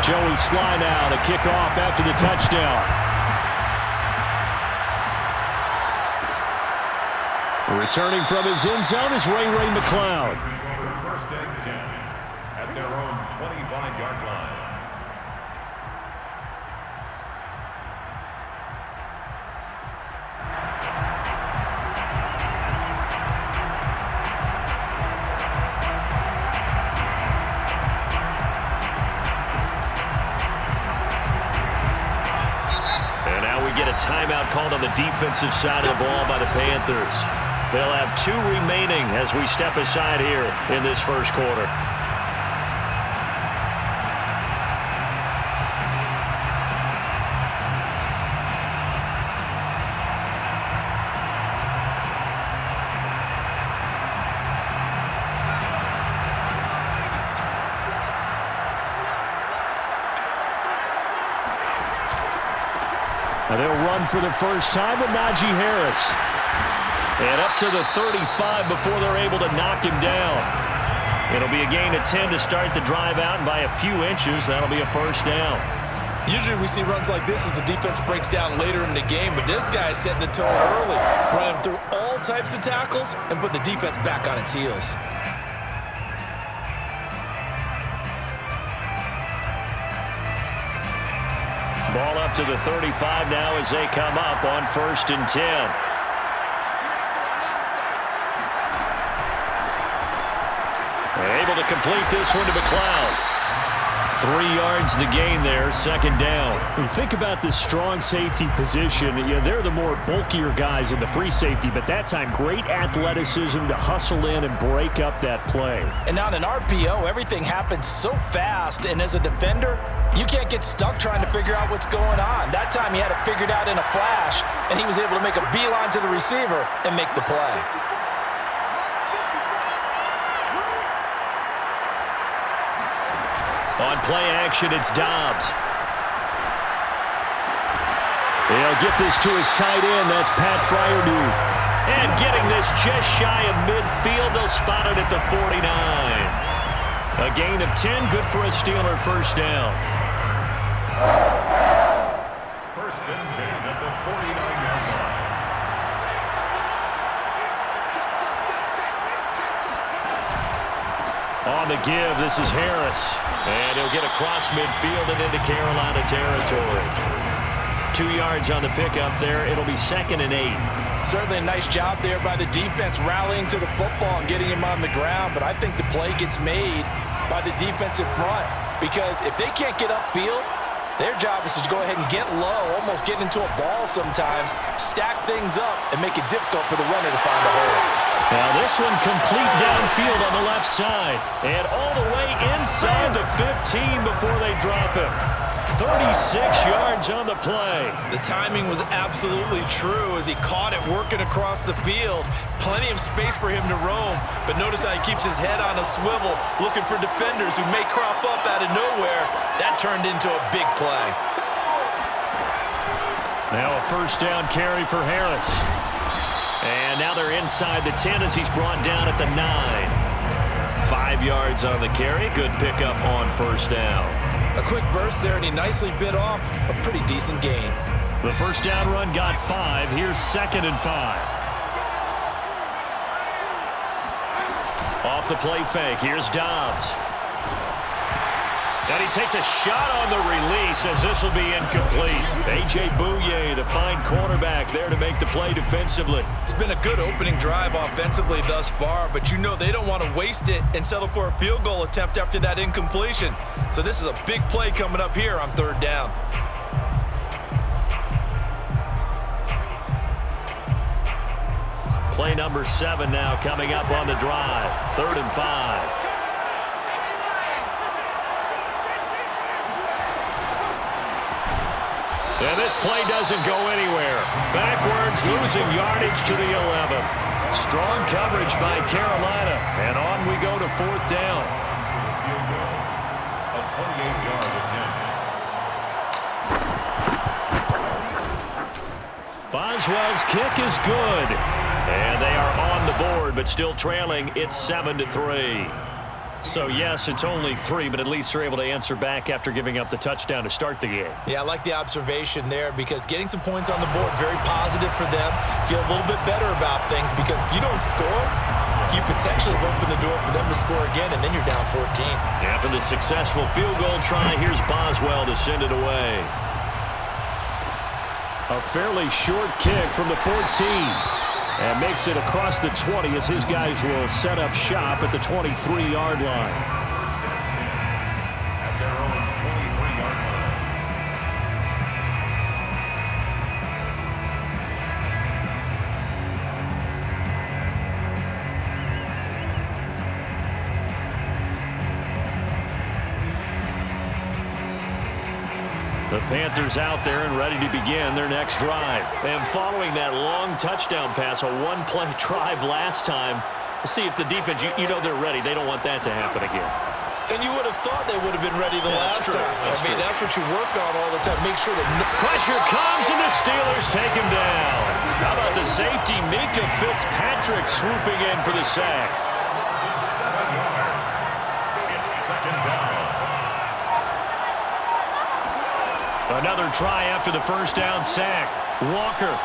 Joey Sly now to kick off after the touchdown. Returning from his end zone is Ray McCloud. First and 10 at their own 25-yard line. And now we get a timeout called on the defensive side of the ball by the Panthers. They'll have 2 remaining as we step aside here in this first quarter. Now they'll run for the first time with Najee Harris. And up to the 35 before they're able to knock him down. It'll be a gain of 10 to start the drive out, and by a few inches, that'll be a first down. Usually we see runs like this as the defense breaks down later in the game, but this guy is setting the tone early, running through all types of tackles and putting the defense back on its heels. Ball up to the 35 now as they come up on 1st and 10. Able to complete this one to McCloud. 3 yards the gain there, second down. When you think about this strong safety position, they're the more bulkier guys in the free safety, but that time great athleticism to hustle in and break up that play. And on an RPO, everything happens so fast, and as a defender, you can't get stuck trying to figure out what's going on. That time he had it figured out in a flash, and he was able to make a beeline to the receiver and make the play. On play action, it's Dobbs. They'll get this to his tight end. That's Pat Fryermuth. And getting this just shy of midfield, they'll spot it at the 49. A gain of 10, good for a Steeler first down. First and 10 at the 49-yard line. On the give, this is Harris. And he'll get across midfield and into Carolina territory. 2 yards on the pickup there. It'll be 2nd and 8. Certainly a nice job there by the defense rallying to the football and getting him on the ground. But I think the play gets made by the defensive front. Because if they can't get upfield, their job is to go ahead and get low, almost get into a ball sometimes, stack things up, and make it difficult for the runner to find a hole. Now this one complete downfield on the left side. And all the way inside the 15 before they drop him. 36 yards on the play. The timing was absolutely true as he caught it working across the field. Plenty of space for him to roam, but notice how he keeps his head on a swivel, looking for defenders who may crop up out of nowhere. That turned into a big play. Now a first down carry for Harris. And now they're inside the 10 as he's brought down at the 9. 5 yards on the carry. Good pickup on first down. A quick burst there, and he nicely bit off a pretty decent gain. The first down run got 5. Here's 2nd and 5. Off the play fake. Here's Dobbs. And he takes a shot on the release as this will be incomplete. A.J. Bouye, the fine cornerback, there to make the play defensively. It's been a good opening drive offensively thus far, but you know they don't want to waste it and settle for a field goal attempt after that incompletion. So this is a big play coming up here on 3rd down. Play number 7 now coming up on the drive. 3rd and 5. And this play doesn't go anywhere. Backwards, losing yardage to the 11. Strong coverage by Carolina. And on we go to 4th down. A 28-yard attempt. Boswell's kick is good. And they are on the board, but still trailing. It's 7-3. So, yes, it's only 3, but at least they're able to answer back after giving up the touchdown to start the game. Yeah, I like the observation there because getting some points on the board, very positive for them. Feel a little bit better about things because if you don't score, you potentially have opened the door for them to score again, and then you're down 14. After the successful field goal try, here's Boswell to send it away. A fairly short kick from the 14. And makes it across the 20 as his guys will set up shop at the 23-yard line. At their own 23-yard line. The Panthers out there and ready to begin their next drive. And following that long touchdown pass, a one-play drive last time, see if the defense, you know they're ready. They don't want that to happen again. And you would have thought they would have been ready the last time. That's what you work on all the time. Make sure that pressure comes and the Steelers take him down. How about the safety, Minka Fitzpatrick, swooping in for the sack. 7 yards. It's second down. Another try after the first down sack. Walker.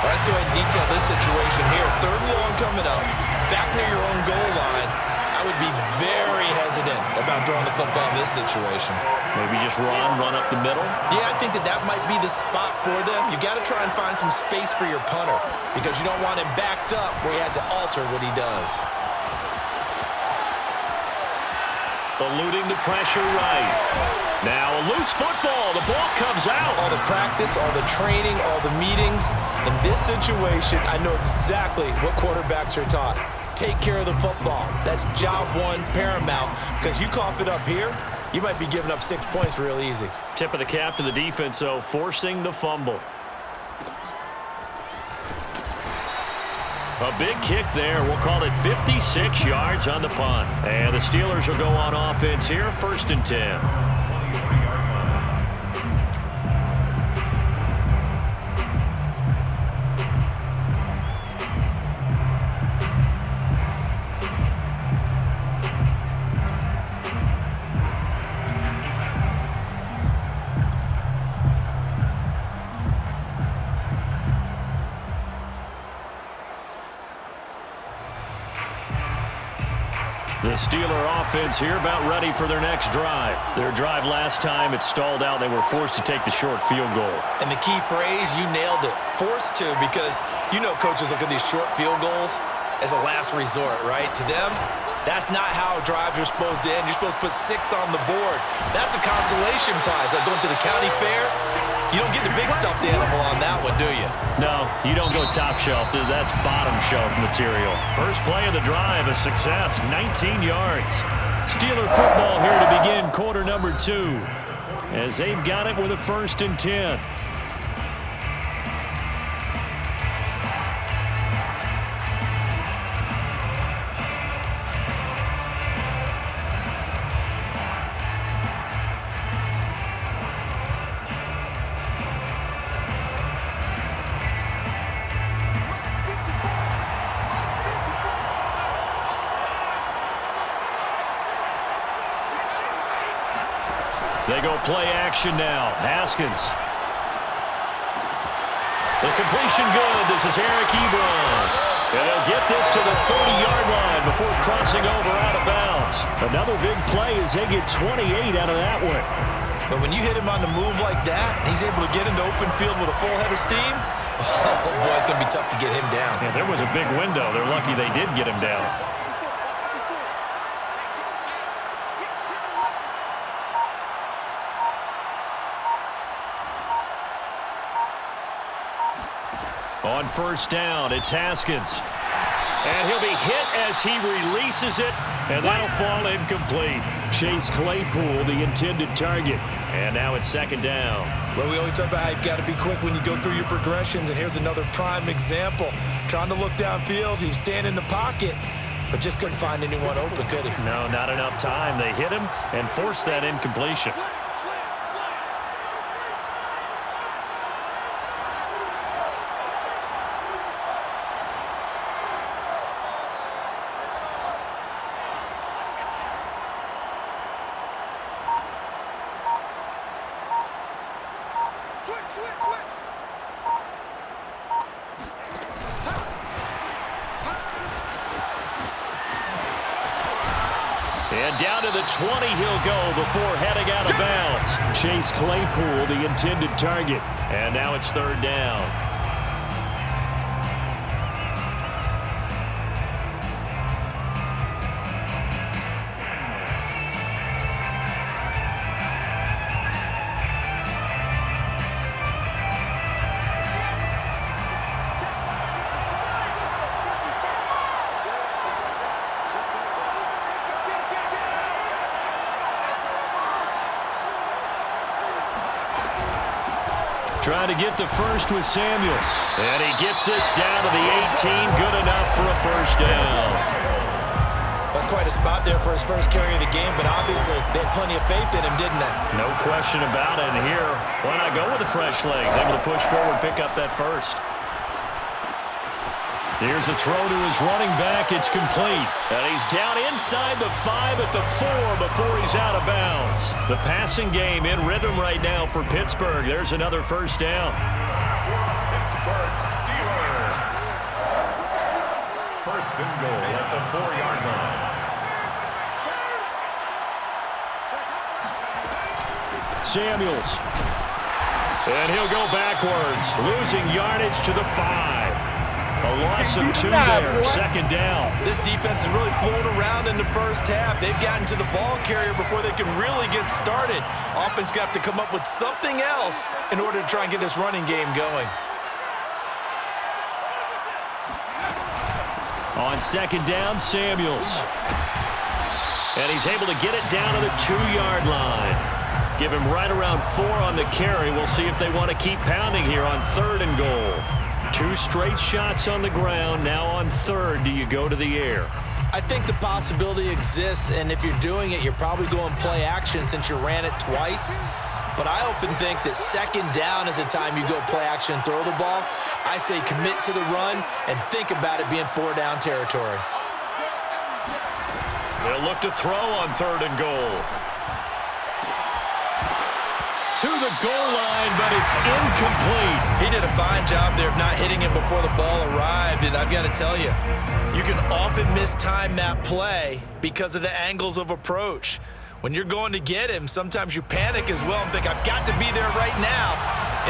Let's go ahead and detail this situation here. 3rd and long coming up. Back near your own goal line. I would be very hesitant about throwing the football in this situation. Maybe just run up the middle? Yeah, I think that might be the spot for them. You got to try and find some space for your punter because you don't want him backed up where he has to alter what he does. Eluding the pressure right. Now a loose football. The ball comes out. All the practice, all the training, all the meetings. In this situation, I know exactly what quarterbacks are taught. Take care of the football. That's job 1 paramount because you cough it up here, you might be giving up 6 points real easy. Tip of the cap to the defense, though, forcing the fumble. A big kick there. We'll call it 56 yards on the punt. And the Steelers will go on offense here, 1st and 10. 23-yard line. The Steeler offense here about ready for their next drive. Their drive last time, it stalled out. They were forced to take the short field goal. And the key phrase, you nailed it. Forced to, because you know coaches look at these short field goals as a last resort, right? To them, that's not how drives are supposed to end. You're supposed to put 6 on the board. That's a consolation prize. Like going to the county fair, you don't get the big stuffed animal on that one, do you? No, you don't go top shelf. That's bottom shelf material. First play of the drive, a success, 19 yards. Steeler football here to begin quarter number 2 as they've got it with a 1st and 10. They go play action now. Haskins. The completion good. This is Eric Ebron. And they'll get this to the 30-yard line before crossing over out of bounds. Another big play as they get 28 out of that one. But when you hit him on the move like that, he's able to get into open field with a full head of steam, oh, boy, it's going to be tough to get him down. Yeah, there was a big window. They're lucky they did get him down. On first down, it's Haskins. And he'll be hit as he releases it, and that'll fall incomplete. Chase Claypool, the intended target. And now it's 2nd down. Well, we always talk about how you've got to be quick when you go through your progressions, and here's another prime example. Trying to look downfield, he was standing in the pocket, but just couldn't find anyone open, could he? No, not enough time. They hit him and forced that incompletion. And down to the 20 he'll go before heading out of bounds. Chase Claypool, the intended target. And now it's third down. Trying to get the first with Samuels. And he gets this down to the 18. Good enough for a first down. That's quite a spot there for his first carry of the game, but obviously they had plenty of faith in him, didn't they? No question about it. And here, why not go with the fresh legs? Able to push forward, pick up that first. Here's a throw to his running back. It's complete. And he's down inside the 5 at the 4 before he's out of bounds. The passing game in rhythm right now for Pittsburgh. There's another first down. Pittsburgh Steelers. First and goal at the 4-yard line. Samuels. And he'll go backwards, losing yardage to the 5. A loss of 2 there, second down. This defense is really flown around in the first half. They've gotten to the ball carrier before they can really get started. Offense got to come up with something else in order to try and get this running game going. On second down, Samuels. And he's able to get it down to the 2-yard line. Give him right around 4 on the carry. We'll see if they want to keep pounding here on third and goal. 2 straight shots on the ground. Now on third, do you go to the air? I think the possibility exists, and if you're doing it, you're probably going play action since you ran it twice. But I often think that second down is the time you go play action and throw the ball. I say commit to the run and think about it being 4-down territory. They'll look to throw on third and goal. To the goal line, but it's incomplete. He did a fine job there of not hitting it before the ball arrived, and I've got to tell you, you can often mistime that play because of the angles of approach. When you're going to get him, sometimes you panic as well and think, I've got to be there right now.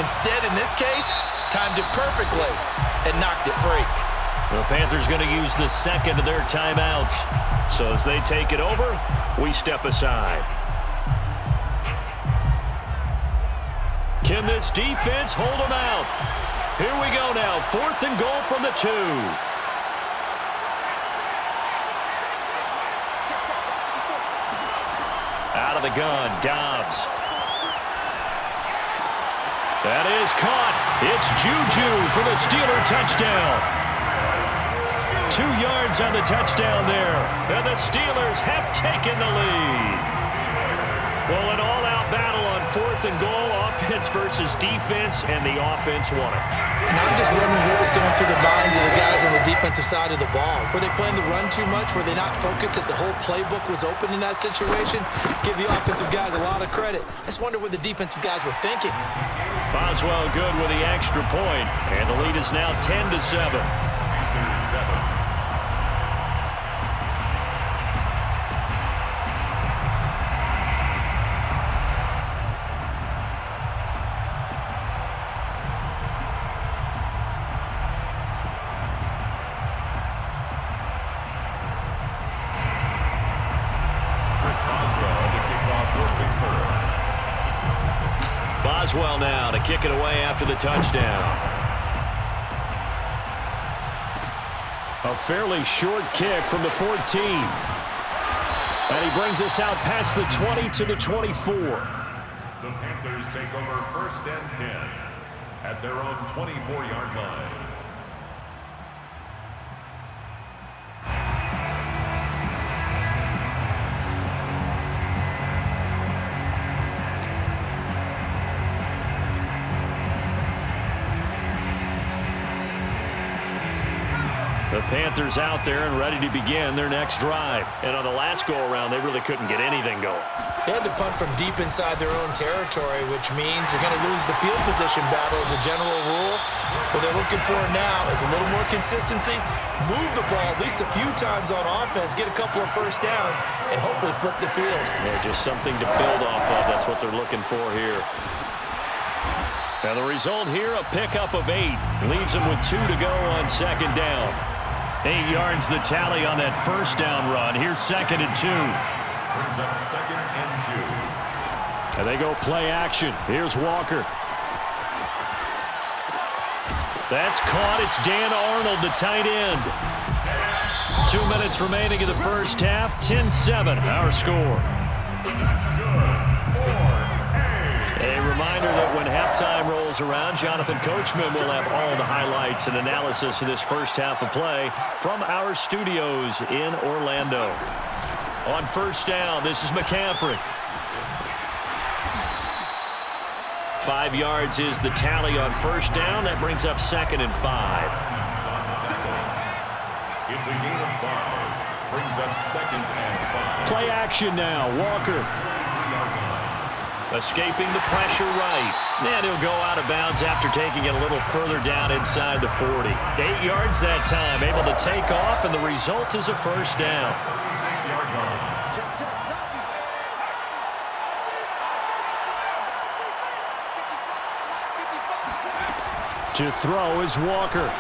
Instead, in this case, timed it perfectly and knocked it free. The Panthers going to use the second of their timeouts. So as they take it over, we step aside. Can this defense hold them out? Here we go now. 4th and goal from the 2. Out of the gun, Dobbs. That is caught. It's Juju for the Steeler touchdown. 2 yards on the touchdown there. And the Steelers have taken the lead. Well, an all-out battle on 4th and goal. Offense versus defense, and the offense won it. And I'm just wondering what was going through the minds of the guys on the defensive side of the ball. Were they playing the run too much? Were they not focused that the whole playbook was open in that situation? Give the offensive guys a lot of credit. I just wonder what the defensive guys were thinking. Boswell good with the extra point, and the lead is now 10-7. Boswell now to kick it away after the touchdown. A fairly short kick from the 14. And he brings us out past the 20 to the 24. The Panthers take over 1st and 10 at their own 24-yard line. The Panthers out there and ready to begin their next drive. And on the last go-around, they really couldn't get anything going. They had to punt from deep inside their own territory, which means you're going to lose the field position battle as a general rule. What they're looking for now is a little more consistency, move the ball at least a few times on offense, get a couple of first downs, and hopefully flip the field. Yeah, just something to build off of. That's what they're looking for here. And the result here, a pickup of 8. Leaves them with 2 to go on second down. 8 yards the tally on that first down run. Here's 2nd and 2. Brings up 2nd and 2. And they go play action. Here's Walker. That's caught. It's Dan Arnold, the tight end. 2 minutes remaining in the first half. 10-7, our score. A reminder that when halftime rolls around, Jonathan Coachman will have all the highlights and analysis of this first half of play from our studios in Orlando. On first down, this is McCaffrey. 5 yards is the tally on first down. That brings up 2nd and 5. It's a gain of 5. Brings up 2nd and 5. Play action now. Walker. Escaping the pressure right. And he'll go out of bounds after taking it a little further down inside the 40. 8 yards that time. Able to take off, and the result is a first down. 6-yard line. To throw is Walker.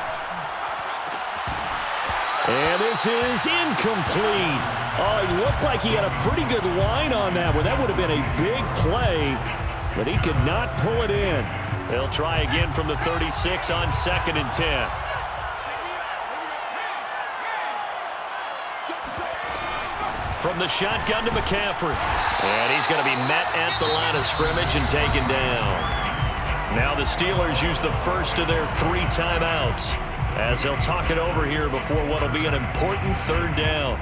And this is incomplete. Oh, it looked like he had a pretty good line on that one. That would have been a big play, but he could not pull it in. They'll try again from the 36 on 2nd and 10. From the shotgun to McCaffrey. And he's going to be met at the line of scrimmage and taken down. Now the Steelers use the first of their 3 timeouts as they'll talk it over here before what will be an important 3rd down.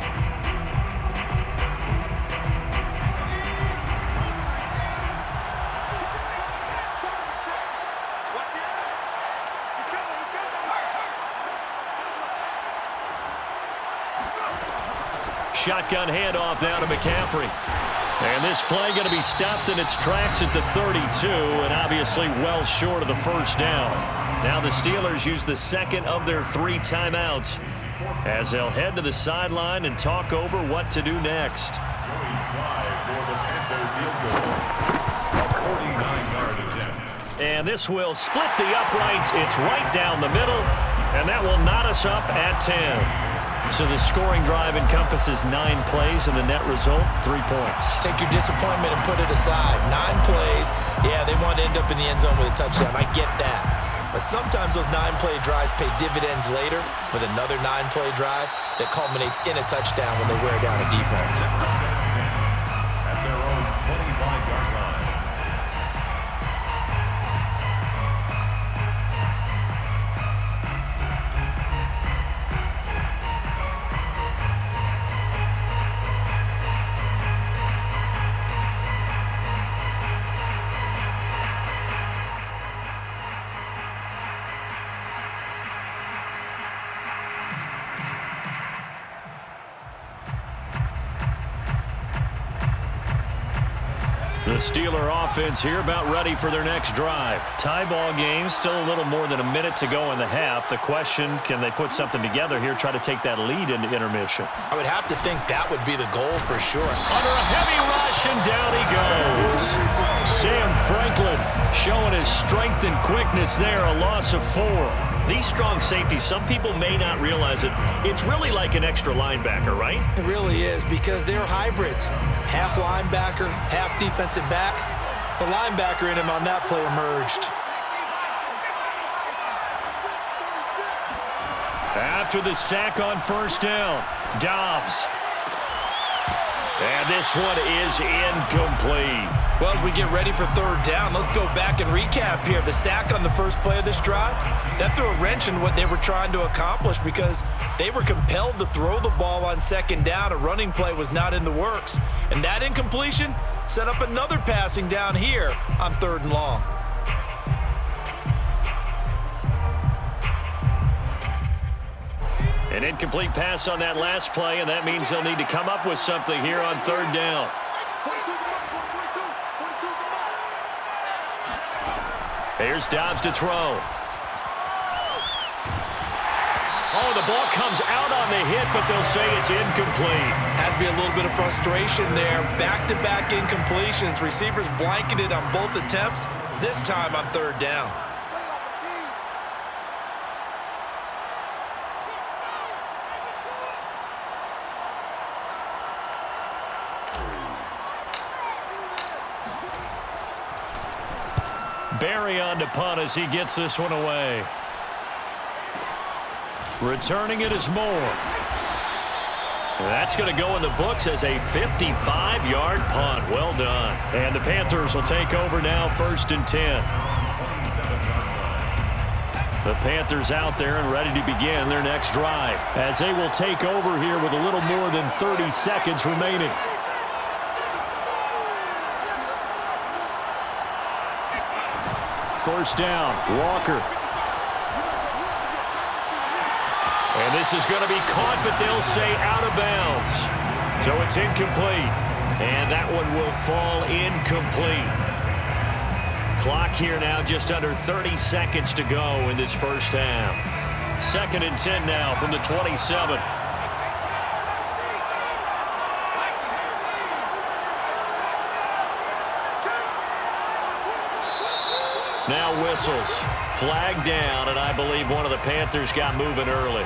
Shotgun handoff now to McCaffrey. And this play going to be stopped in its tracks at the 32, and obviously well short of the first down. Now the Steelers use the 2nd of their 3 timeouts as they'll head to the sideline and talk over what to do next. Joey Slye for the Panther field goal. A 49-yard attempt. And this will split the uprights. It's right down the middle, and that will knot us up at 10. So the scoring drive encompasses 9 plays, and the net result, 3 points. Take your disappointment and put it aside. 9 plays. Yeah, they want to end up in the end zone with a touchdown. I get that. But sometimes those 9-play drives pay dividends later with another 9-play drive that culminates in a touchdown when they wear down a defense. At their own 25-yard line. The Steeler offense here about ready for their next drive. Tie ball game, still a little more than a minute to go in the half. The question, can they put something together here, try to take that lead into intermission? I would have to think that would be the goal for sure. Under a heavy rush, and down he goes. Sam Franklin showing his strength and quickness there, a loss of 4. These strong safeties, some people may not realize it. It's really like an extra linebacker, right? It really is, because they're hybrids. Half linebacker, half defensive back. The linebacker in him on that play emerged. After the sack on first down, Dobbs. And this one is incomplete. Well, as we get ready for 3rd down, let's go back and recap here. The sack on the first play of this drive, that threw a wrench in what they were trying to accomplish because they were compelled to throw the ball on 2nd down. A running play was not in the works. And that incompletion set up another passing down here on 3rd and long. An incomplete pass on that last play, and that means they'll need to come up with something here on third down. Here's Dobbs to throw. Oh, the ball comes out on the hit, but they'll say it's incomplete. Has to be a little bit of frustration there. Back-to-back incompletions. Receivers blanketed on both attempts, this time on third down. Barry on to punt as he gets this one away. Returning it is Moore. That's going to go in the books as a 55-yard punt. Well done. And the Panthers will take over now, 1st and 10. The Panthers out there and ready to begin their next drive as they will take over here with a little more than 30 seconds remaining. First down, Walker. And this is going to be caught, but they'll say out of bounds. So it's incomplete. And that one will fall incomplete. Clock here now just under 30 seconds to go in this first half. 2nd and 10 now from the 27. Now whistles. Flag down, and I believe one of the Panthers got moving early.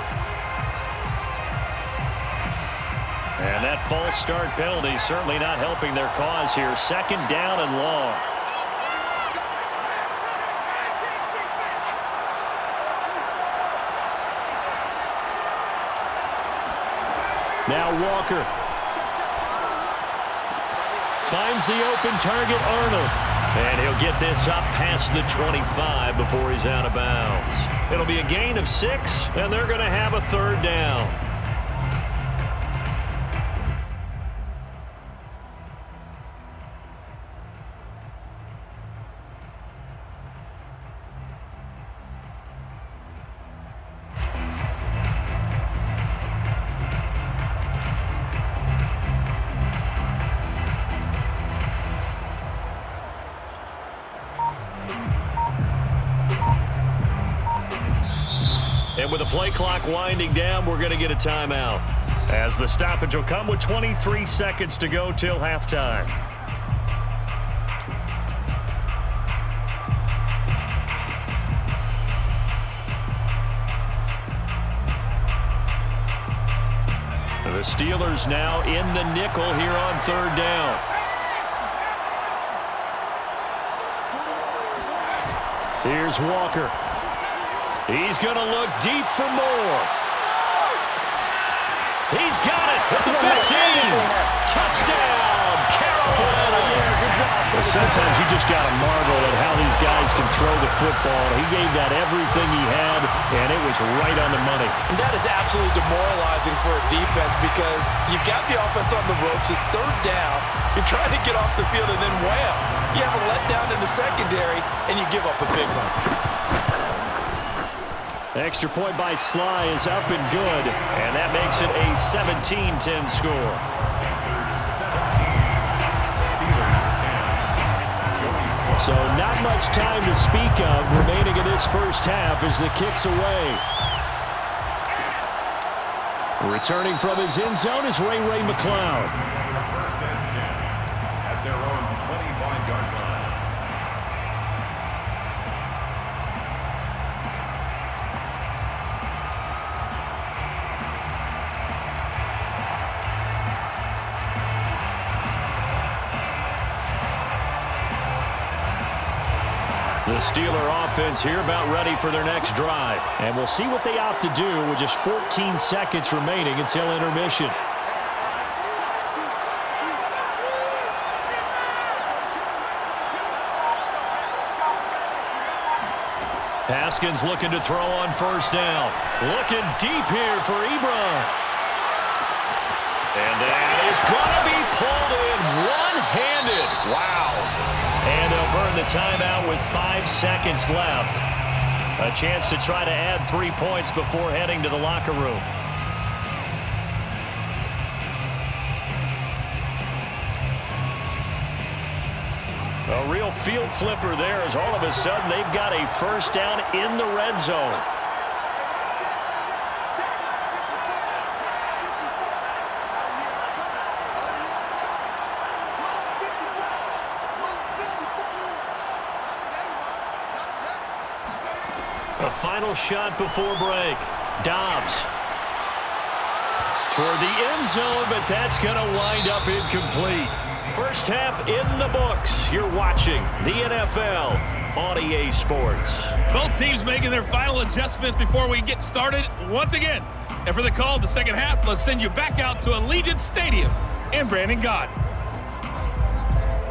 And that false start penalty certainly not helping their cause here. 2nd down and long. Now Walker. Finds the open target, Arnold. And he'll get this up past the 25 before he's out of bounds. It'll be a gain of 6, and they're going to have a 3rd down. And with the play clock winding down, we're going to get a timeout, as the stoppage will come with 23 seconds to go till halftime. The Steelers now in the nickel here on 3rd down. Here's Walker. He's going to look deep for more. He's got it at the 15. Touchdown, Carolina. Well, sometimes you just got to marvel at how these guys can throw the football. He gave that everything he had, and it was right on the money. And that is absolutely demoralizing for a defense because you've got the offense on the ropes. It's 3rd down. You're trying to get off the field, and then wham, you have a letdown in the secondary, and you give up a big one. Extra point by Sly is up and good, and that makes it a 17-10 score. So not much time to speak of remaining in this first half as the kick's away. Returning from his end zone is Ray McCloud. 1st and 10 at their own 25-yard line. The Steeler offense here about ready for their next drive. And we'll see what they opt to do with just 14 seconds remaining until intermission. Haskins looking to throw on 1st down. Looking deep here for Ebron. And that is going to be pulled in one-handed. Wow. And they'll burn the timeout with 5 seconds left. A chance to try to add 3 points before heading to the locker room. A real field flipper there as all of a sudden they've got a first down in the red zone. A final shot before break. Dobbs toward the end zone, but that's going to wind up incomplete. First half in the books. You're watching the NFL on EA Sports. Both teams making their final adjustments before we get started once again. And for the call of the second half, let's send you back out to Allegiant Stadium in Brandon Gott.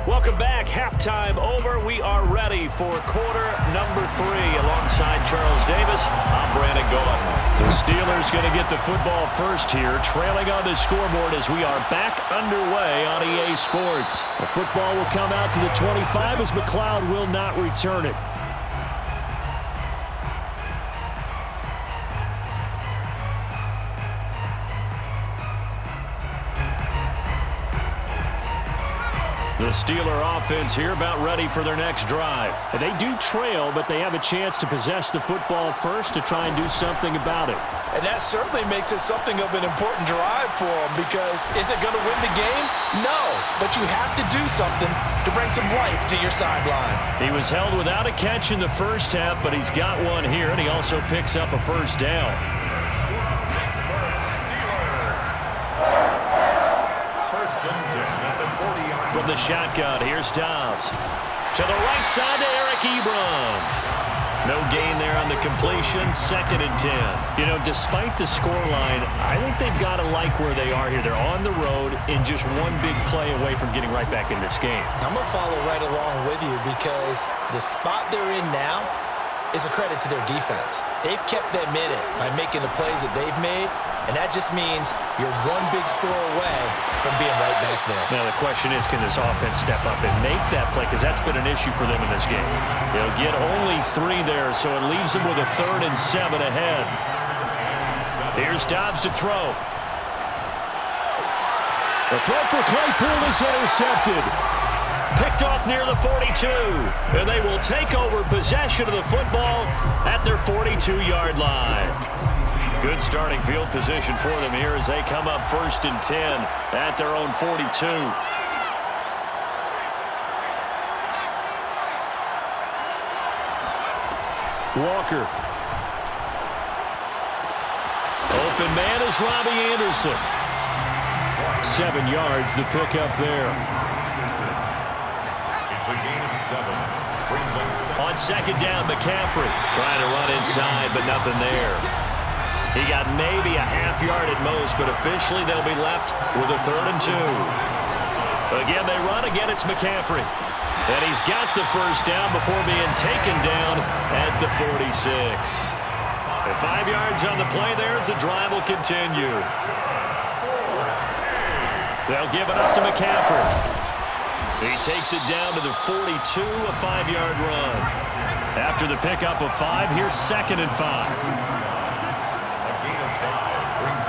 Welcome back. Halftime over. We are ready for quarter number 3. Alongside Charles Davis, I'm Brandon Gaudin. The Steelers going to get the football first here, trailing on the scoreboard as we are back underway on EA Sports. The football will come out to the 25 as McLeod will not return it. The Steeler offense here about ready for their next drive. They do trail, but they have a chance to possess the football first to try and do something about it. And that certainly makes it something of an important drive for them, because is it going to win the game? No, but you have to do something to bring some life to your sideline. He was held without a catch in the first half, but he's got one here, and he also picks up a first down. From the shotgun, here's Dobbs. To the right side to Eric Ebron. No gain there on the completion, 2nd and 10. You know, despite the scoreline, I think they've got to like where they are here. They're on the road and just one big play away from getting right back in this game. I'm going to follow right along with you, because the spot they're in now is a credit to their defense. They've kept them in it by making the plays that they've made, and that just means you're one big score away from being right back there. Now the question is, can this offense step up and make that play? Because that's been an issue for them in this game. They'll get only 3 there, so it leaves them with a 3rd and 7 ahead. Here's Dobbs to throw. The throw for Claypool is intercepted. Picked off near the 42, and they will take over possession of the football at their 42-yard line. Good starting field position for them here as they come up 1st and 10 at their own 42. Walker. Open man is Robbie Anderson. 7 yards the pickup there. It's a gain of 7. Brings up 7. On 2nd down, McCaffrey trying to run inside, but nothing there. He got maybe a half yard at most, but officially they'll be left with a 3rd and 2. Again, they run. Again, it's McCaffrey. And he's got the first down before being taken down at the 46. And 5 yards on the play there as the drive will continue. They'll give it up to McCaffrey. He takes it down to the 42, a 5-yard run. After the pickup of 5, here's 2nd and 5.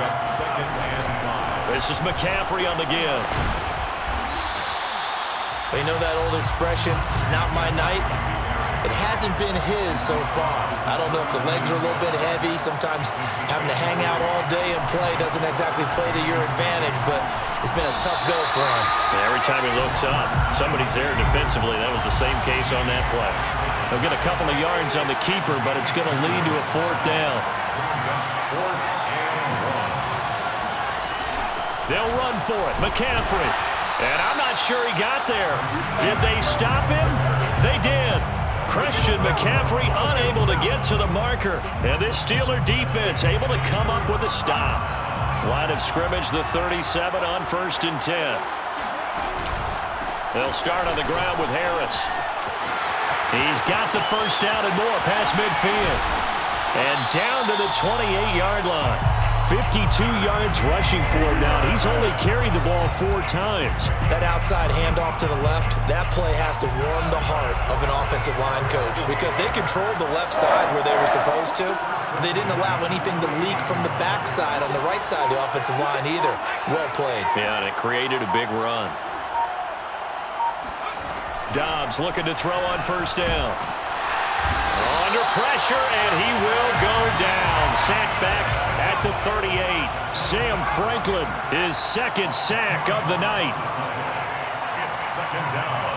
Up 2nd and 5. This is McCaffrey on the give. You know that old expression, it's not my night? It hasn't been his so far. I don't know if the legs are a little bit heavy. Sometimes having to hang out all day and play doesn't exactly play to your advantage, but it's been a tough go for him. And every time he looks up, somebody's there defensively. That was the same case on that play. They'll get a couple of yards on the keeper, but it's going to lead to a 4th down. They'll run for it. McCaffrey. And I'm not sure he got there. Did they stop him? They did. Christian McCaffrey unable to get to the marker. And this Steeler defense able to come up with a stop. Line of scrimmage, the 37 on 1st and 10. They'll start on the ground with Harris. He's got the first down and more past midfield. And down to the 28-yard line. 52 yards rushing for him now. He's only carried the ball 4 times. That outside handoff to the left, that play has to warm the heart of an offensive line coach, because they controlled the left side where they were supposed to. But they didn't allow anything to leak from the backside on the right side of the offensive line either. Well played. Yeah, and it created a big run. Dobbs looking to throw on first down. Under pressure, and he will go down. Sacked back at the 38. Sam Franklin, his second sack of the night. It's second down.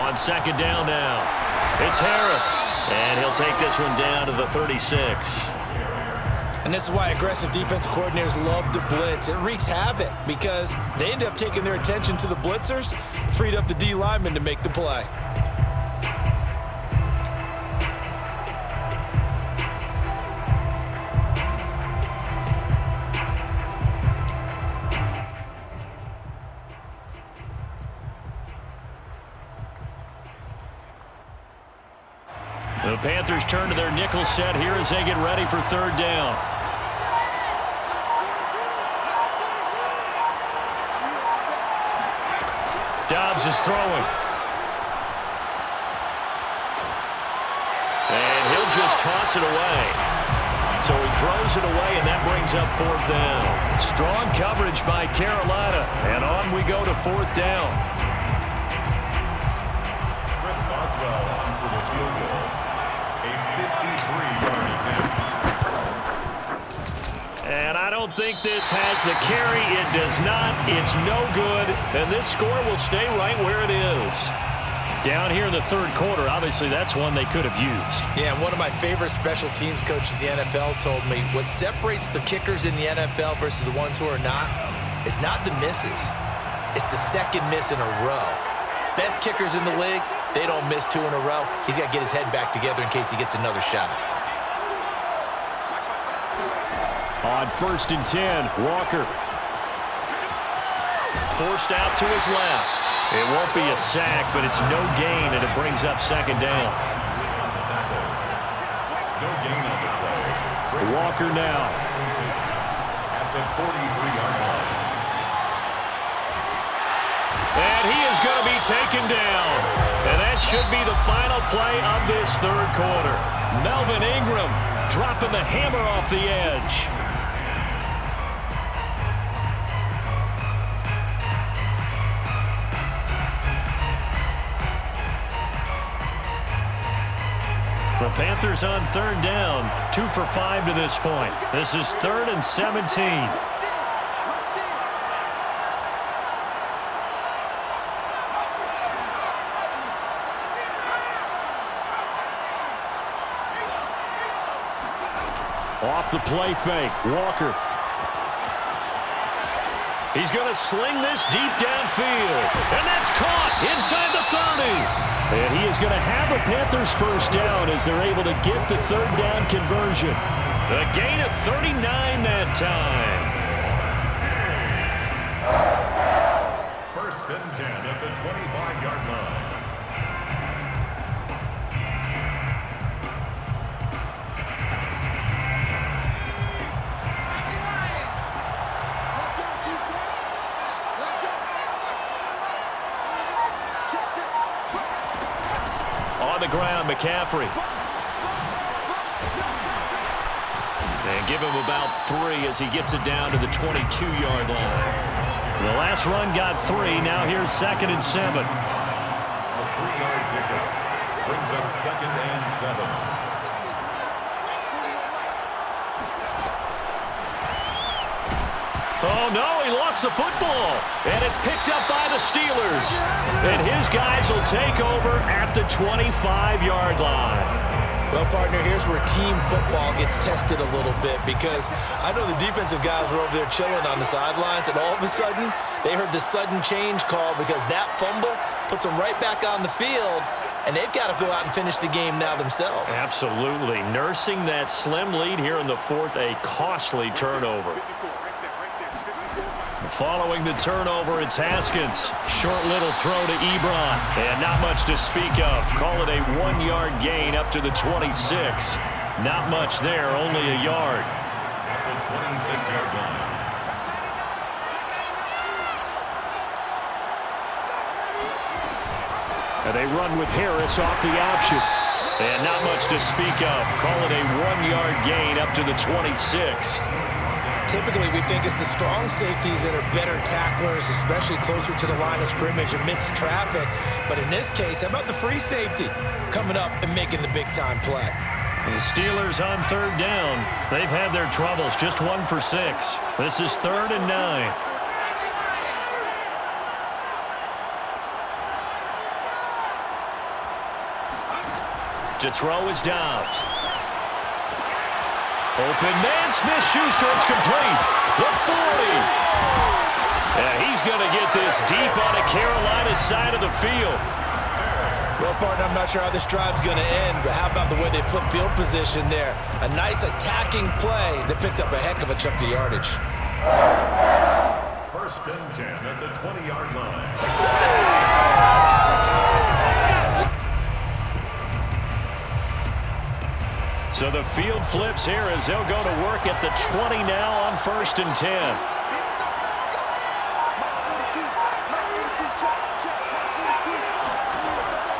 On second down now, it's Harris. And he'll take this one down to the 36. And this is why aggressive defensive coordinators love to blitz. It wreaks havoc because they end up taking their attention to the blitzers, freed up the D lineman to make the play. The Panthers turn to their nickel set here as they get ready for third down. Dobbs is throwing. And he'll just toss it away. So he throws it away, and that brings up fourth down. Strong coverage by Carolina. And on we go to fourth down. Chris Boswell on for the field goal. A 53-yard attempt. And I don't think this has the carry. It does not. It's no good. And this score will stay right where it is. Down here in the third quarter, obviously that's one they could have used. Yeah, and one of my favorite special teams coaches in the NFL told me what separates the kickers in the NFL versus the ones who are not is not the misses. It's the second miss in a row. Best kickers in the league, they don't miss two in a row. He's got to get his head back together in case he gets another shot. On 1st and 10, Walker. Forced out to his left. It won't be a sack, but it's no gain, and it brings up second down. No gain on the play. Walker now. At the 43-yard line. And he is going to be taken down. And that should be the final play of this third quarter. Melvin Ingram dropping the hammer off the edge. The Panthers on third down, 2 for 5 to this point. This is 3rd and 17. Off the play fake, Walker. He's going to sling this deep downfield. And that's caught inside the 30. And he is going to have a Panthers first down as they're able to get the third down conversion. A gain of 39 that time. 1st and 10 at the 25-yard line. On the ground, McCaffrey. And give him about 3 as he gets it down to the 22-yard line. The last run got 3. Now here's 2nd and 7. A 3-yard pickup brings up 2nd and 7. Oh, no, he lost the football. And it's picked up by the Steelers. And his guys will take over at the 25-yard line. Well, partner, here's where team football gets tested a little bit because I know the defensive guys were over there chilling on the sidelines, and all of a sudden, they heard the sudden change call because that fumble puts them right back on the field, and they've got to go out and finish the game now themselves. Absolutely. Nursing that slim lead here in the 4th, a costly turnover. Following the turnover, it's Haskins. Short little throw to Ebron. And not much to speak of. Call it a 1-yard gain up to the 26. Not much there, only a yard. At the 26-yard line. And they run with Harris off the option. And not much to speak of. Call it a 1-yard gain up to the 26. Typically, we think it's the strong safeties that are better tacklers, especially closer to the line of scrimmage amidst traffic. But in this case, how about the free safety coming up and making the big-time play? The Steelers on third down. They've had their troubles, just 1 for 6. This is 3rd and 9. To throw is Dobbs. Open man, Smith-Schuster, it's complete. The 40. Yeah, he's going to get this deep on the Carolina side of the field. Well, partner, I'm not sure how this drive's going to end, but how about the way they flip field position there? A nice attacking play that picked up a heck of a chunk of yardage. 1st and 10 at the 20-yard line. So the field flips here as they'll go to work at the 20 now on 1st and 10.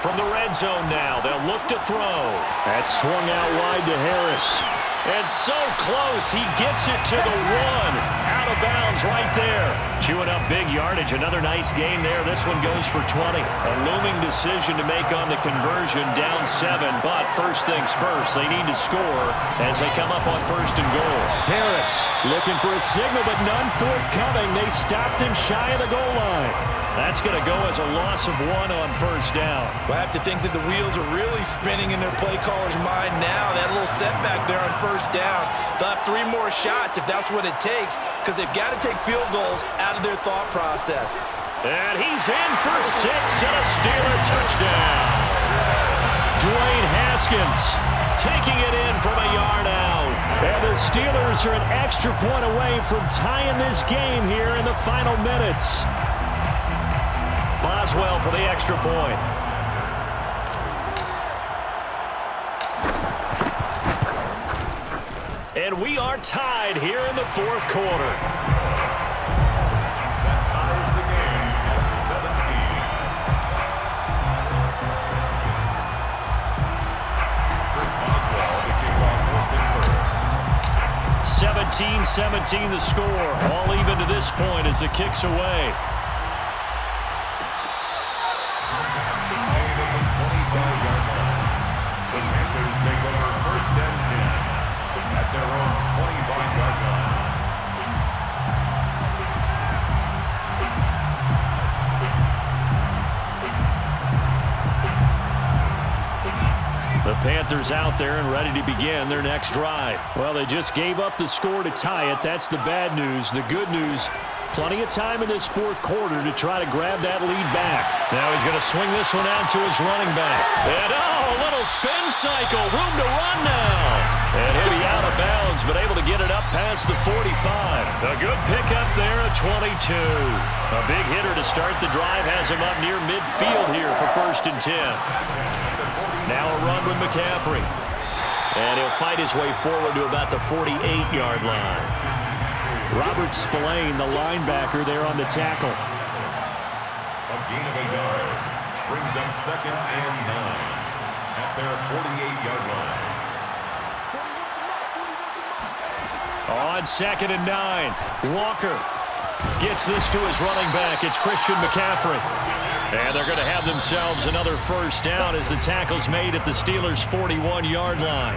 From the red zone now, they'll look to throw. That swung out wide to Harris. And so close, he gets it to the 1. Out of bounds right there. Chewing up big yardage, another nice gain there. This one goes for 20. A looming decision to make on the conversion, down 7. But first things first, they need to score as they come up on 1st and goal. Harris looking for a signal, but none forthcoming. They stopped him shy of the goal line. That's going to go as a loss of 1 on 1st down. Well, I have to think that the wheels are really spinning in their play caller's mind now. That little setback there on 1st down. They'll have 3 more shots if that's what it takes, because they've got to take field goals out of their thought process. And he's in for 6 and a Steeler touchdown. Dwayne Haskins taking it in from a yard out. And the Steelers are an extra point away from tying this game here in the final minutes. Boswell for the extra point. And we are tied here in the 4th quarter. That ties the game at 17-17 the score. All even to this point as it kicks away. The Panthers take over 1st and 10 at their own 25-yard line. The Panthers out there and ready to begin their next drive. Well, they just gave up the score to tie it. That's the bad news. The good news, plenty of time in this 4th quarter to try to grab that lead back. Now he's going to swing this one out to his running back. And a little spin cycle. Room to run now. And he'll be out of bounds, but able to get it up past the 45. A good pickup there at 22. A big hitter to start the drive has him up near midfield here for 1st and 10. Now a run with McCaffrey. And he'll fight his way forward to about the 48-yard line. Robert Spillane, the linebacker, there on the tackle. A gain of a yard brings up 2nd and 9 at their 48-yard line. On 2nd and 9, Walker gets this to his running back. It's Christian McCaffrey. And they're going to have themselves another 1st down as the tackle's made at the Steelers' 41-yard line.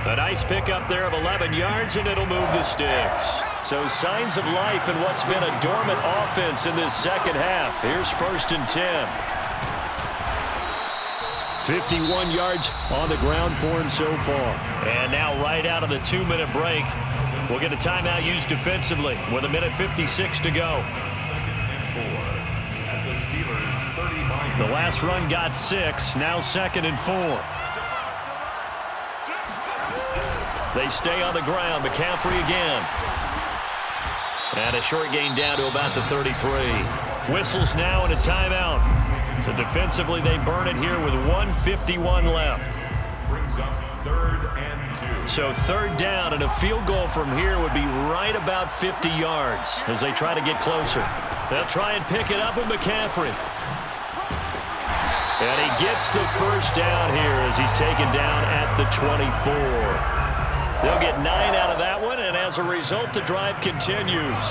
A nice pickup there of 11 yards, and it'll move the sticks. So signs of life in what's been a dormant offense in this second half. Here's 1st and 10. 51 yards on the ground for him so far. And now right out of the 2-minute break, we'll get a timeout used defensively with 1:56 to go. 2nd and 4 at the Steelers' 35. The last run got 6, now 2nd and 4. They stay on the ground. McCaffrey again. And a short gain down to about the 33. Whistles now and a timeout. So defensively, they burn it here with 1:51 left. Brings up 3rd and 2. So 3rd down, and a field goal from here would be right about 50 yards as they try to get closer. They'll try and pick it up with McCaffrey. And he gets the 1st down here as he's taken down at the 24. They'll get 9 out of that one, and as a result, the drive continues.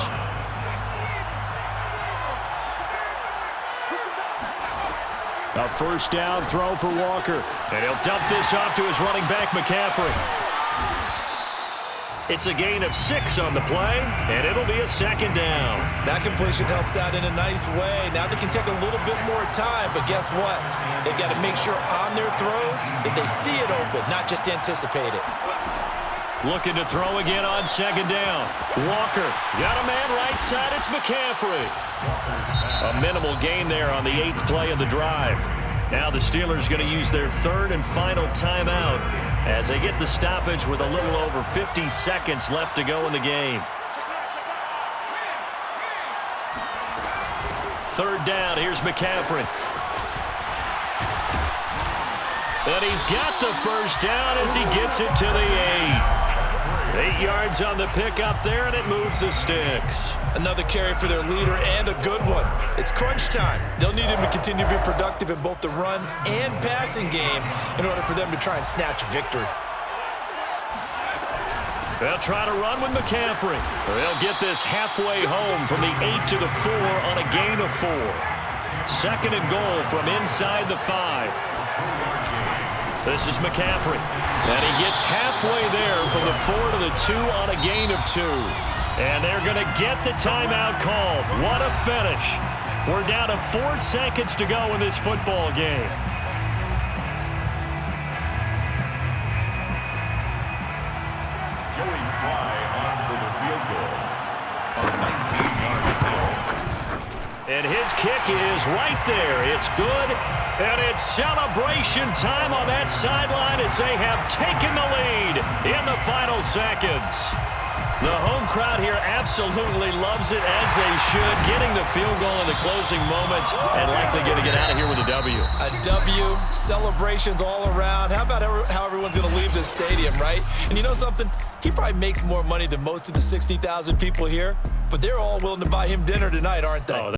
A first down throw for Walker. And he'll dump this off to his running back, McCaffrey. It's a gain of 6 on the play, and it'll be a second down. That completion helps out in a nice way. Now they can take a little bit more time, but guess what? They've got to make sure on their throws that they see it open, not just anticipate it. Looking to throw again on second down. Walker got a man right side. It's McCaffrey. A minimal gain there on the 8th play of the drive. Now the Steelers going to use their 3rd and final timeout as they get the stoppage with a little over 50 seconds left to go in the game. 3rd down. Here's McCaffrey. And he's got the first down as he gets it to the 8. 8 yards on the pickup there, and it moves the sticks. Another carry for their leader, and a good one. It's crunch time. They'll need him to continue to be productive in both the run and passing game in order for them to try and snatch a victory. They'll try to run with McCaffrey. They'll get this halfway home from the 8 to the 4 on a gain of 4. 2nd and goal from inside the 5. This is McCaffrey. And he gets halfway there from the 4 to the 2 on a gain of 2. And they're going to get the timeout called. What a finish. We're down to 4 seconds to go in this football game. Joey Sly on for the field goal. A 19-yard penalty. And his kick is right there. It's good. And it's celebration time on that sideline as they have taken the lead in the final seconds. The home crowd here absolutely loves it, as they should, getting the field goal in the closing moments and likely going to get out of here with a W. A W, celebrations all around. How about how everyone's going to leave this stadium, right? And you know something? He probably makes more money than most of the 60,000 people here, but they're all willing to buy him dinner tonight, aren't they?